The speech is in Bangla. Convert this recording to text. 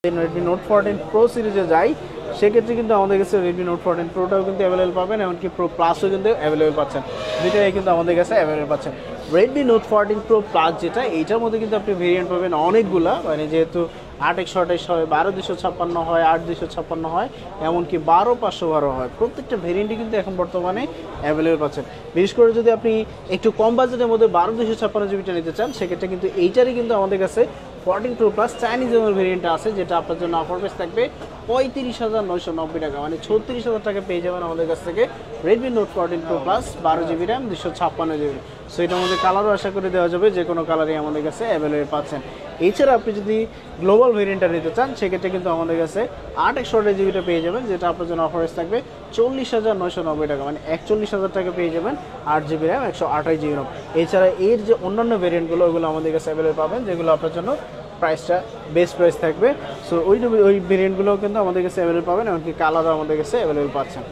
রেডমি নোট 14 প্রো সিরিজে যাই সেক্ষেত্রে কিন্তু আমাদের কাছে রেডমি নোট 14 প্রোটাও কিন্তু অ্যাভেলেবল পাবেন, এমনকি প্রো প্লাসও কিন্তু অ্যাভেলেবল পাচ্ছেন। দুইটাই কিন্তু আমাদের কাছে অ্যাভেলেবল পাচ্ছেন। রেডমি নোট 14 প্রো প্লাস যেটা, এইটার মধ্যে কিন্তু আপনি ভেরিয়েন্ট পাবেন অনেকগুলা, মানে যেহেতু 8/128 হয়, 12/256 হয়, 8/256 হয়, এমনকি 12/512 হয়। প্রত্যেকটা ভেরিয়েন্টই কিন্তু এখন বর্তমানে অ্যাভেলেবল পাচ্ছেন। বিশেষ করে যদি আপনি একটু কম বাজেটের মধ্যে 12/256 জিবিটা নিতে চান, সেক্ষেত্রে কিন্তু এইটারই কিন্তু আমাদের কাছে 14 প্রো প্লাস চাইনিজ ভেরিয়েন্ট আছে, যেটা আপনার জন্য অফার প্রাইস থাকবে 35,990 টাকা, মানে 36,000 টাকা পেয়ে যাবেন আমাদের কাছ থেকে Redmi note 14 pro plus 12 GB RAM 256 GB। So এটার মধ্যে কালারও আশা করে দেওয়া যাবে, যে কোনো কালারই আমাদের কাছে অ্যাভেলেবল পাচ্ছেন। এছাড়া আপনি যদি গ্লোবাল ভেরিয়েন্টটা নিতে চান, সেক্ষেত্রে কিন্তু আমাদের কাছে 8/128 জিবিটা পেয়ে যাবেন, যেটা আপনার জন্য অফার প্রাইস থাকবে 40,990 টাকা, মানে 41,000 টাকা পেয়ে যাবেন 8 GB র্যাম 128 GB র্যাম। এছাড়া এর যে অন্যান্য ভেরিয়েন্টগুলো, ওইগুলো আমাদের কাছে অ্যাভেলেবল পাবেন, যেগুলো আপনার জন্য প্রাইসটা বেস্ট প্রাইস থাকবে। সো ওই ভেরিয়েন্টগুলোও কিন্তু আমাদের কাছে অ্যাভেলেবল পাবেন, এমনকি কালারও আমাদের কাছে অ্যাভেলেবল পাচ্ছেন।